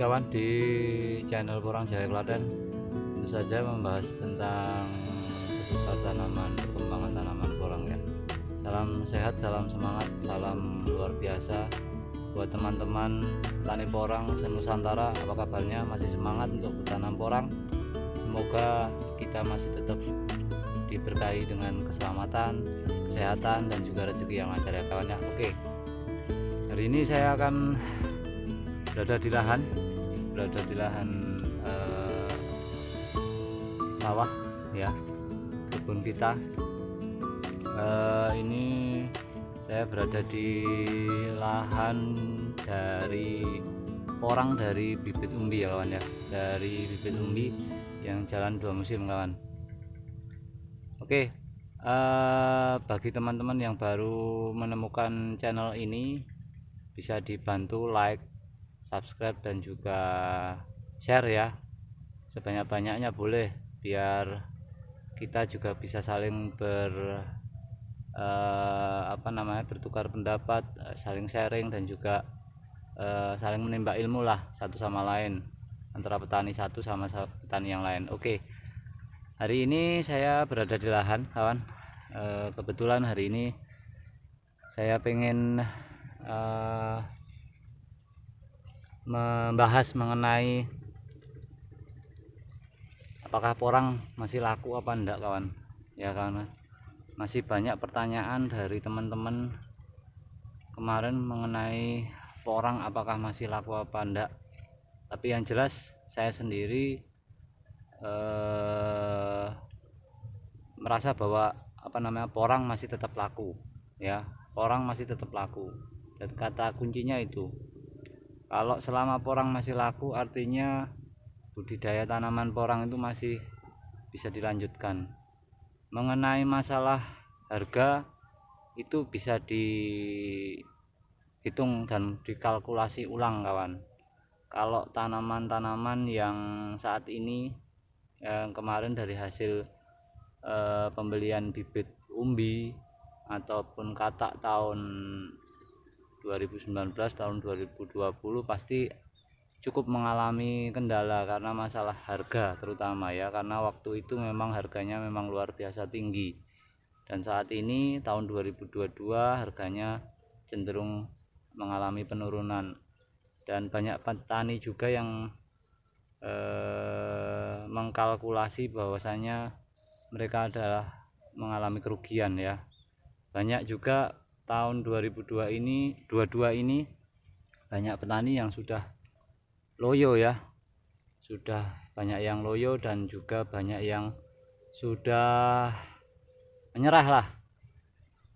kawan di channel Porang Jaya Klaten. Tentu saja membahas tentang seputar tanaman, perkembangan tanaman porang ya. Salam sehat, salam semangat, salam luar biasa buat teman-teman petani porang se-Nusantara. Apa kabarnya? Masih semangat untuk bertanam porang? Semoga kita masih tetap diberkahi dengan keselamatan, kesehatan, dan juga rezeki yang lancar ya kawan ya. Oke, hari ini saya akan berada di lahan sawah ya, kebun kita. Ini saya berada di lahan dari porang dari bibit umbi ya kawan ya, dari bibit umbi yang jalan 2 musim kawan. Oke, bagi teman-teman yang baru menemukan channel ini, bisa dibantu like, subscribe, dan juga share ya, sebanyak-banyaknya boleh, biar kita juga bisa saling bertukar pendapat, saling sharing, dan juga saling menimba ilmu lah satu sama lain, antara petani satu sama petani yang lain. Oke, hari ini saya berada di lahan kawan. Kebetulan hari ini saya pengen membahas mengenai apakah porang masih laku apa enggak kawan ya, karena masih banyak pertanyaan dari teman-teman kemarin mengenai porang apakah masih laku apa enggak. Tapi yang jelas saya sendiri merasa bahwa porang masih tetap laku ya, porang masih tetap laku. Dan kata kuncinya itu, kalau selama porang masih laku, artinya budidaya tanaman porang itu masih bisa dilanjutkan. Mengenai masalah harga, itu bisa dihitung dan dikalkulasi ulang kawan. Kalau tanaman-tanaman yang saat ini, yang kemarin dari hasil pembelian bibit umbi ataupun katak tahun 2019, tahun 2020, pasti cukup mengalami kendala karena masalah harga terutama ya, karena waktu itu memang harganya memang luar biasa tinggi. Dan saat ini tahun 2022 harganya cenderung mengalami penurunan, dan banyak petani juga yang mengkalkulasi bahwasanya mereka adalah mengalami kerugian ya. Banyak juga tahun 2022 ini banyak petani yang sudah loyo ya, sudah banyak yang loyo, dan juga banyak yang sudah menyerah lah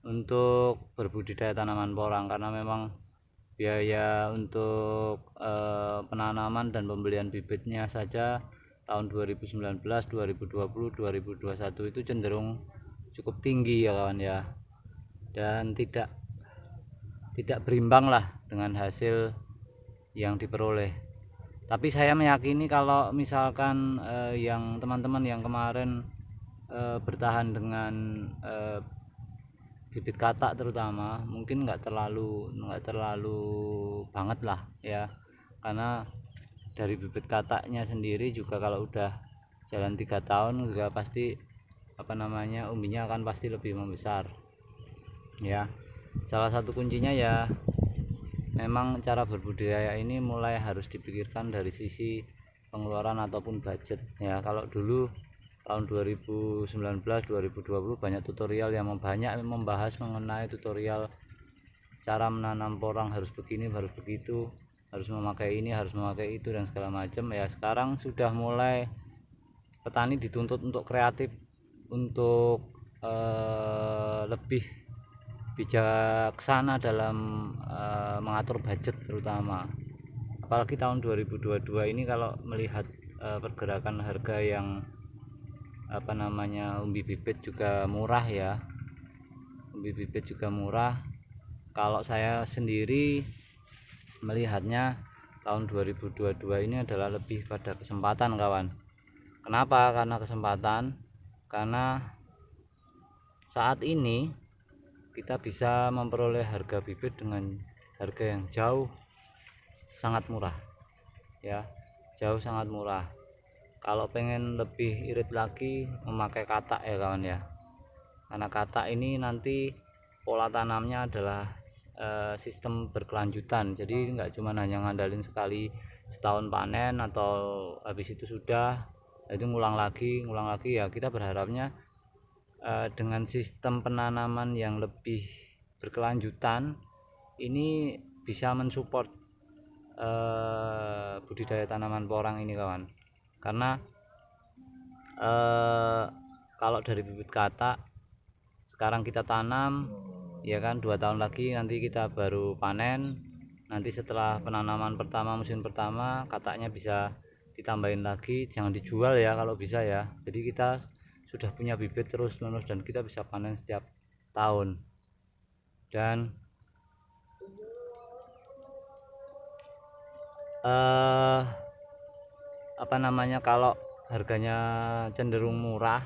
untuk berbudidaya tanaman porang, karena memang biaya untuk penanaman dan pembelian bibitnya saja tahun 2019, 2020, 2021 itu cenderung cukup tinggi ya kawan ya, dan tidak berimbang lah dengan hasil yang diperoleh. Tapi saya meyakini kalau misalkan yang teman-teman yang kemarin bertahan dengan bibit katak terutama, mungkin nggak terlalu banget lah ya, karena dari bibit kataknya sendiri juga kalau udah jalan 3 tahun juga pasti umbinya akan pasti lebih membesar ya. Salah satu kuncinya ya memang cara berbudidaya ini mulai harus dipikirkan dari sisi pengeluaran ataupun budget ya. Kalau dulu tahun 2019, 2020 banyak tutorial yang banyak membahas mengenai tutorial cara menanam porang, harus begini, harus begitu, harus memakai ini, harus memakai itu, dan segala macam ya. Sekarang sudah mulai petani dituntut untuk kreatif, untuk lebih bijaksana dalam mengatur budget terutama. Apalagi tahun 2022 ini kalau melihat pergerakan harga yang umbi bibit juga murah ya, umbi bibit juga murah. Kalau saya sendiri melihatnya tahun 2022 ini adalah lebih pada kesempatan kawan. Kenapa? Karena kesempatan, karena saat ini kita bisa memperoleh harga bibit dengan harga yang jauh sangat murah ya, jauh sangat murah. Kalau pengen lebih irit lagi memakai katak ya kawan ya, karena katak ini nanti pola tanamnya adalah sistem berkelanjutan, jadi nggak cuma hanya ngandalin sekali setahun panen atau habis itu sudah itu ngulang lagi ya. Kita berharapnya dengan sistem penanaman yang lebih berkelanjutan ini bisa mensupport budidaya tanaman porang ini kawan, karena kalau dari bibit katak sekarang kita tanam ya kan, 2 tahun lagi nanti kita baru panen. Nanti setelah penanaman pertama musim pertama kataknya bisa ditambahin lagi, jangan dijual ya kalau bisa ya. Jadi kita sudah punya bibit terus menerus dan kita bisa panen setiap tahun. Dan kalau harganya cenderung murah,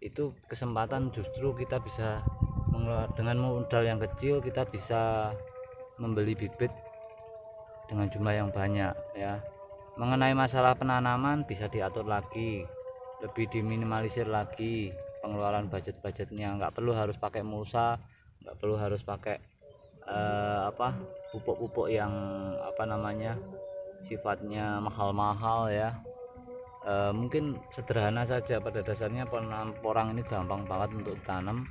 itu kesempatan justru kita bisa dengan modal yang kecil kita bisa membeli bibit dengan jumlah yang banyak ya. Mengenai masalah penanaman bisa diatur lagi, lebih diminimalisir lagi pengeluaran budgetnya. Nggak perlu harus pakai mulsa, nggak perlu harus pakai pupuk-pupuk yang sifatnya mahal-mahal ya. Mungkin sederhana saja, pada dasarnya penanaman porang ini gampang banget untuk tanam,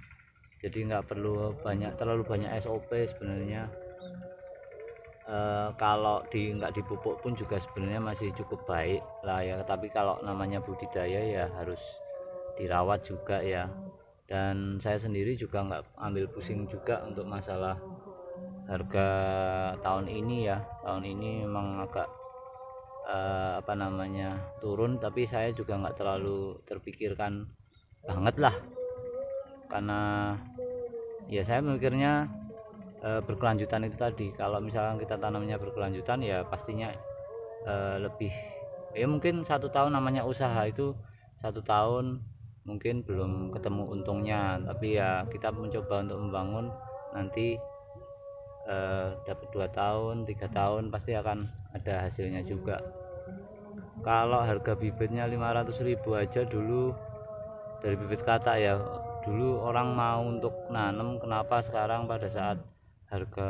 jadi nggak perlu terlalu banyak SOP sebenarnya. Kalau nggak dipupuk pun juga sebenarnya masih cukup baik lah ya, tapi kalau namanya budidaya ya harus dirawat juga ya. Dan saya sendiri juga nggak ambil pusing juga untuk masalah harga tahun ini ya. Tahun ini memang agak turun, tapi saya juga nggak terlalu terpikirkan banget lah, karena ya saya mikirnya berkelanjutan itu tadi. Kalau misalkan kita tanamnya berkelanjutan ya pastinya lebih ya, mungkin 1 tahun namanya usaha itu 1 tahun mungkin belum ketemu untungnya, tapi ya kita mencoba untuk membangun, nanti dapat 2 tahun 3 tahun pasti akan ada hasilnya juga. Kalau harga bibitnya 500.000 aja dulu dari bibit katak ya, dulu orang mau untuk nanam. Kenapa sekarang pada saat harga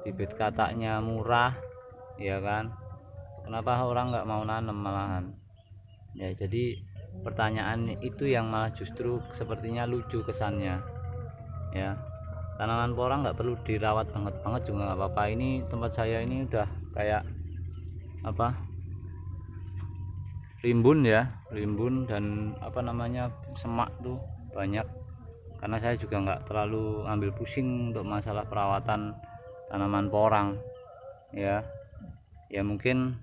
bibit kataknya murah ya kan, kenapa orang nggak mau nanam malahan ya? Jadi pertanyaan itu yang malah justru sepertinya lucu kesannya ya. Tanaman porang nggak perlu dirawat banget juga nggak apa-apa. Ini tempat saya ini udah kayak rimbun ya, rimbun dan semak tuh banyak, karena saya juga nggak terlalu ambil pusing untuk masalah perawatan tanaman porang ya. Ya mungkin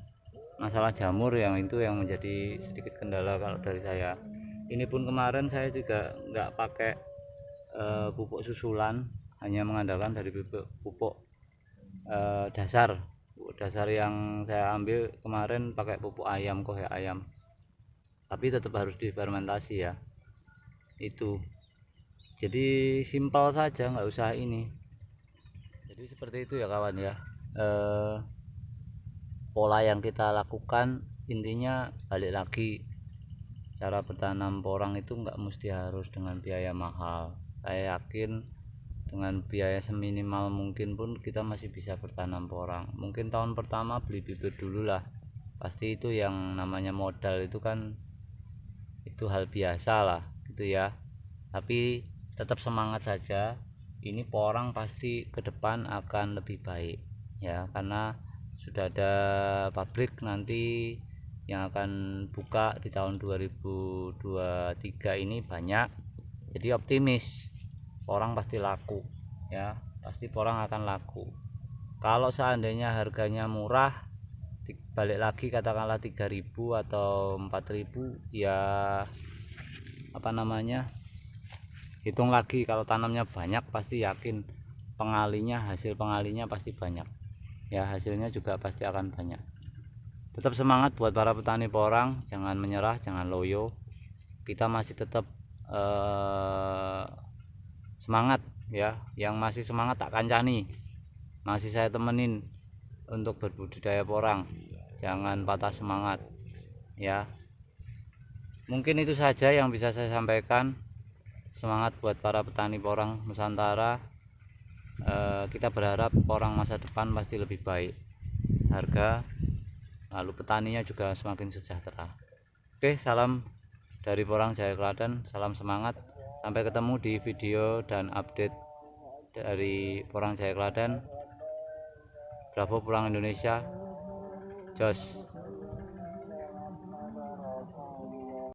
masalah jamur yang itu yang menjadi sedikit kendala kalau dari saya. Ini pun kemarin saya juga nggak pakai pupuk susulan, hanya mengandalkan dari pupuk dasar yang saya ambil kemarin, pakai pupuk ayam, kohe ayam, tapi tetap harus difermentasi ya. Itu jadi simpel saja, nggak usah ini. Jadi seperti itu ya kawan ya. Pola yang kita lakukan intinya balik lagi, cara bertanam porang itu nggak mesti harus dengan biaya mahal. Saya yakin dengan biaya seminimal mungkin pun kita masih bisa bertanam porang. Mungkin tahun pertama beli bibit dulu lah, pasti itu yang namanya modal itu kan itu hal biasa lah gitu ya. Tapi tetap semangat saja, ini porang pasti ke depan akan lebih baik ya, karena sudah ada pabrik nanti yang akan buka di tahun 2023 ini banyak. Jadi optimis porang pasti laku ya, pasti porang akan laku. Kalau seandainya harganya murah, balik lagi katakanlah 3.000 atau 4.000 ya, hitung lagi, kalau tanamnya banyak pasti yakin hasil pengalinya pasti banyak ya, hasilnya juga pasti akan banyak. Tetap semangat buat para petani porang, jangan menyerah, jangan loyo. Kita masih tetap semangat ya. Yang masih semangat tak kancani, masih saya temenin untuk berbudidaya porang. Jangan patah semangat ya. Mungkin itu saja yang bisa saya sampaikan. Semangat buat para petani porang Nusantara. Kita berharap porang masa depan pasti lebih baik harga, lalu petaninya juga semakin sejahtera. Oke, salam dari Porang Jaya Klaten, salam semangat. Sampai ketemu di video dan update dari Porang Jaya Klaten. Bravo Porang Indonesia, jos.